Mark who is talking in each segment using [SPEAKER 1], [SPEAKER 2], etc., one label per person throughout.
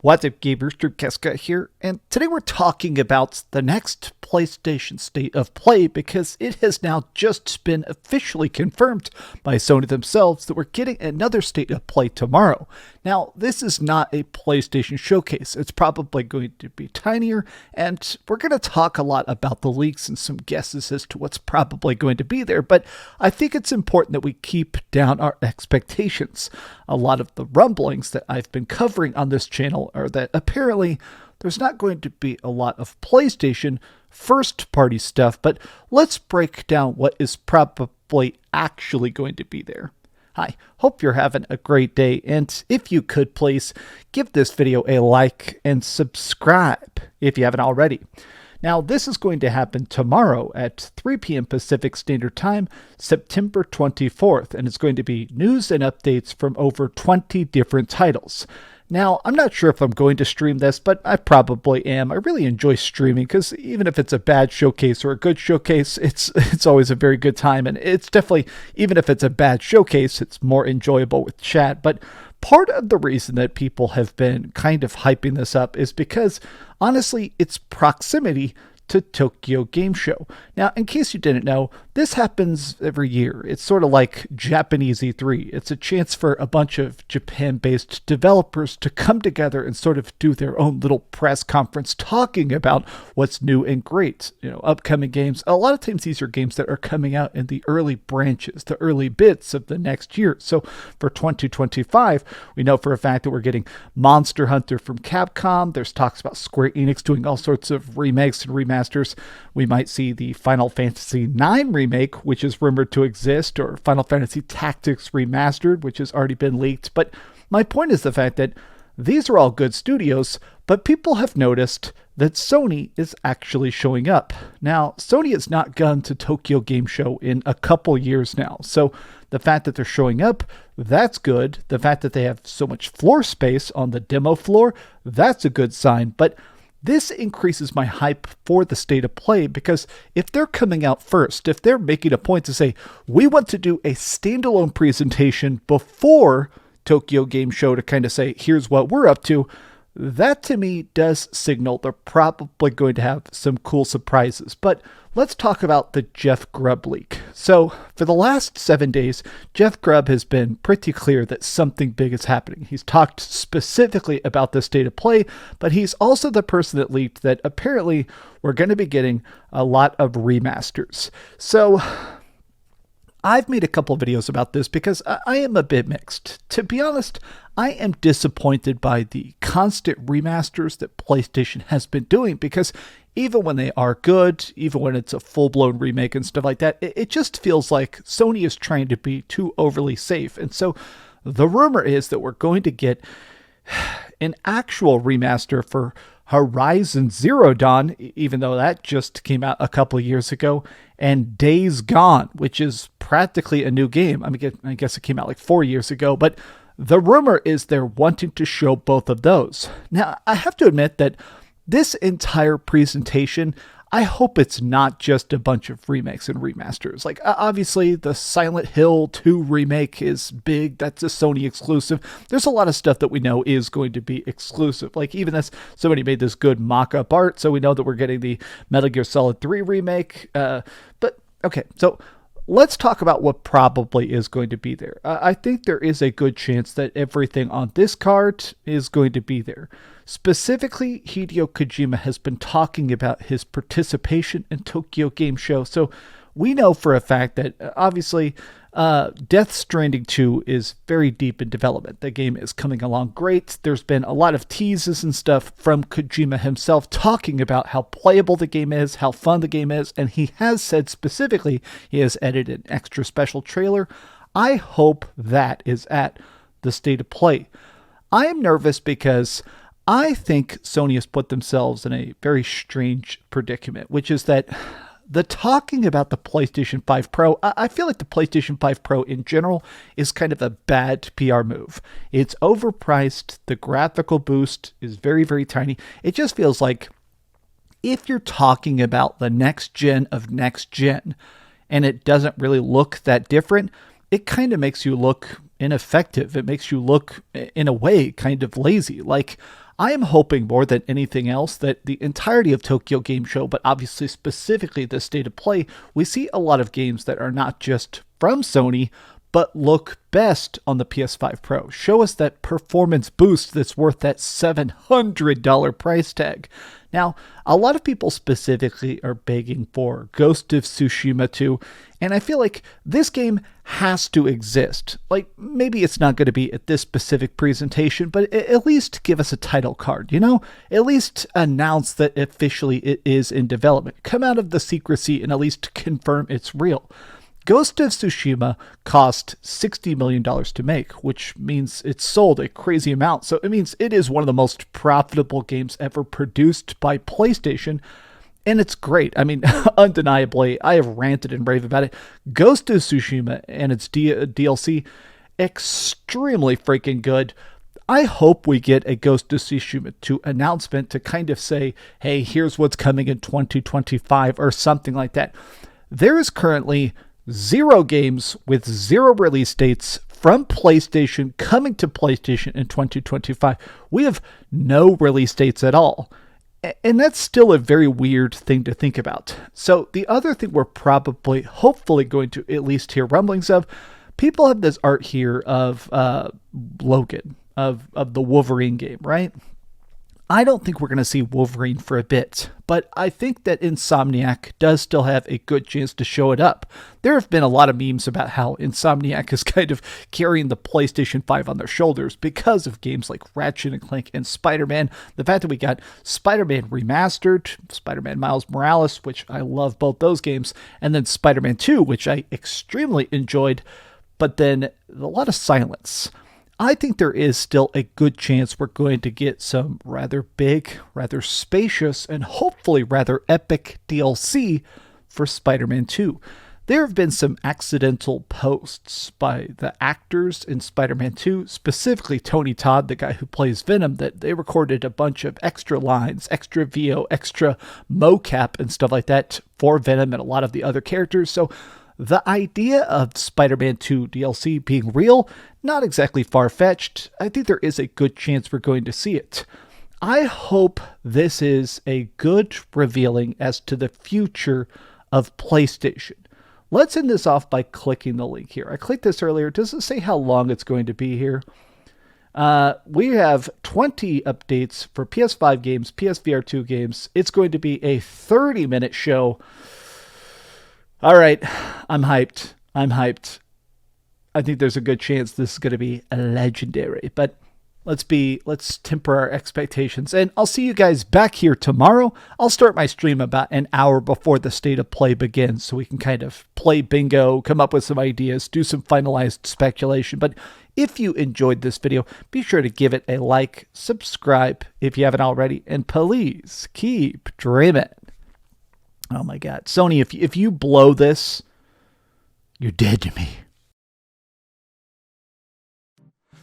[SPEAKER 1] What's up, gamers? DreamcastGuy here, and today we're talking about the next PlayStation State of Play because it has now just been officially confirmed by Sony themselves that we're getting another State of Play tomorrow. Now, this is not a PlayStation showcase. It's probably going to be tinier, and we're going to talk a lot about the leaks and some guesses as to what's probably going to be there, but I think it's important that we keep down our expectations. A lot of the rumblings that I've been covering on this channel are that apparently there's not going to be a lot of PlayStation first-party stuff, but let's break down what is probably actually going to be there. Hi, hope you're having a great day, and if you could please give this video a like and subscribe if you haven't already. Now, this is going to happen tomorrow at 3 p.m. Pacific Standard Time, September 24th, and it's going to be news and updates from over 20 different titles. Now, I'm not sure if I'm going to stream this, but I probably am. I really enjoy streaming because even if it's a bad showcase or a good showcase, it's always a very good time. And it's definitely, even if it's a bad showcase, it's more enjoyable with chat. But part of the reason that people have been kind of hyping this up is because, honestly, its proximity to Tokyo Game Show. Now, in case you didn't know, this happens every year. It's sort of like Japanese E3. It's a chance for a bunch of Japan-based developers to come together and sort of do their own little press conference talking about what's new and great, upcoming games. A lot of times these are games that are coming out in the early branches, the early bits of the next year. So for 2025, we know for a fact that we're getting Monster Hunter from Capcom. There's talks about Square Enix doing all sorts of remakes and remasters. We might see the Final Fantasy IX remake, which is rumored to exist, or Final Fantasy Tactics Remastered, which has already been leaked. But my point is the fact that these are all good studios, but people have noticed that Sony is actually showing up. Now, Sony has not gone to Tokyo Game Show in a couple years now, so the fact that they're showing up, that's good. The fact that they have so much floor space on the demo floor, that's a good sign. But this increases my hype for the State of Play because if they're coming out first, if they're making a point to say, we want to do a standalone presentation before Tokyo Game Show to kind of say, here's what we're up to, that to me does signal they're probably going to have some cool surprises. But let's talk about the Jeff Grubb leak. So for the last 7 days, Jeff Grubb has been pretty clear that something big is happening. He's talked specifically about the State of Play, but he's also the person that leaked that apparently we're going to be getting a lot of remasters. So I've made a couple of videos about this because I am a bit mixed. To be honest, I am disappointed by the constant remasters that PlayStation has been doing because even when they are good, even when it's a full-blown remake and stuff like that, it just feels like Sony is trying to be too overly safe. And so the rumor is that we're going to get an actual remaster for Horizon Zero Dawn, even though that just came out a couple of years ago, and Days Gone, which is practically a new game. I guess it came out like 4 years ago, but the rumor is they're wanting to show both of those. Now, I have to admit that this entire presentation, I hope it's not just a bunch of remakes and remasters. Like, obviously, the Silent Hill 2 remake is big. That's a Sony exclusive. There's a lot of stuff that we know is going to be exclusive. Like, even this, somebody made this good mock-up art, so we know that we're getting the Metal Gear Solid 3 remake. But, okay, so let's talk about what probably is going to be there. I think there is a good chance that everything on this card is going to be there. Specifically, Hideo Kojima has been talking about his participation in Tokyo Game Show. So we know for a fact that obviously Death Stranding 2 is very deep in development. The game is coming along great. There's been a lot of teases and stuff from Kojima himself talking about how playable the game is, how fun the game is, and he has said specifically he has edited an extra special trailer. I hope that is at the State of Play. I am nervous because I think Sony has put themselves in a very strange predicament, which is that the talking about the PlayStation 5 Pro, I feel like the PlayStation 5 Pro in general is kind of a bad PR move. It's overpriced. The graphical boost is very, very tiny. It just feels like if you're talking about the next gen of next gen and it doesn't really look that different, it kind of makes you look ineffective. It makes you look, in a way, kind of lazy. Like, I am hoping more than anything else that the entirety of Tokyo Game Show, but obviously specifically the State of Play, we see a lot of games that are not just from Sony, but look best on the PS5 Pro. Show us that performance boost that's worth that $700 price tag. Now, a lot of people specifically are begging for Ghost of Tsushima 2, and I feel like this game has to exist. Like, maybe it's not going to be at this specific presentation, but at least give us a title card, you know? At least announce that officially it is in development. Come out of the secrecy and at least confirm it's real. Ghost of Tsushima cost $60 million to make, which means it sold a crazy amount. So it means it is one of the most profitable games ever produced by PlayStation. And it's great. I mean, undeniably, I have ranted and raved about it. Ghost of Tsushima and its DLC, extremely freaking good. I hope we get a Ghost of Tsushima 2 announcement to kind of say, hey, here's what's coming in 2025 or something like that. There is currently 0 games with 0 release dates from PlayStation coming to PlayStation in 2025. We have no release dates at all. And that's still a very weird thing to think about. So the other thing we're probably, hopefully going to at least hear rumblings of, people have this art here of Logan, of the Wolverine game, right? I don't think we're going to see Wolverine for a bit, but I think that Insomniac does still have a good chance to show it up. There have been a lot of memes about how Insomniac is kind of carrying the PlayStation 5 on their shoulders because of games like Ratchet & Clank and Spider-Man. The fact that we got Spider-Man Remastered, Spider-Man Miles Morales, which I love both those games, and then Spider-Man 2, which I extremely enjoyed, but then a lot of silence. I think there is still a good chance we're going to get some rather big, rather spacious, and hopefully rather epic DLC for Spider-Man 2. There have been some accidental posts by the actors in Spider-Man 2, specifically Tony Todd, the guy who plays Venom, that they recorded a bunch of extra lines, extra VO, extra mocap and stuff like that for Venom and a lot of the other characters. So the idea of Spider-Man 2 DLC being real, not exactly far-fetched. I think there is a good chance we're going to see it. I hope this is a good revealing as to the future of PlayStation. Let's end this off by clicking the link here. I clicked this earlier. Does it say how long it's going to be here? We have 20 updates for PS5 games, PSVR2 games. It's going to be a 30-minute show. All right, I'm hyped. I think there's a good chance this is going to be legendary, but let's temper our expectations. And I'll see you guys back here tomorrow. I'll start my stream about an hour before the State of Play begins so we can kind of play bingo, come up with some ideas, do some finalized speculation. But if you enjoyed this video, be sure to give it a like, subscribe if you haven't already, and please keep dreaming. Oh my God. Sony, if you blow this, you're dead to me.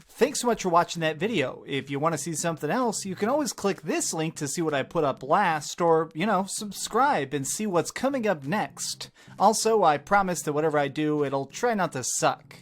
[SPEAKER 1] Thanks so much for watching that video. If you want to see something else, you can always click this link to see what I put up last, or, subscribe and see what's coming up next. Also, I promise that whatever I do, it'll try not to suck.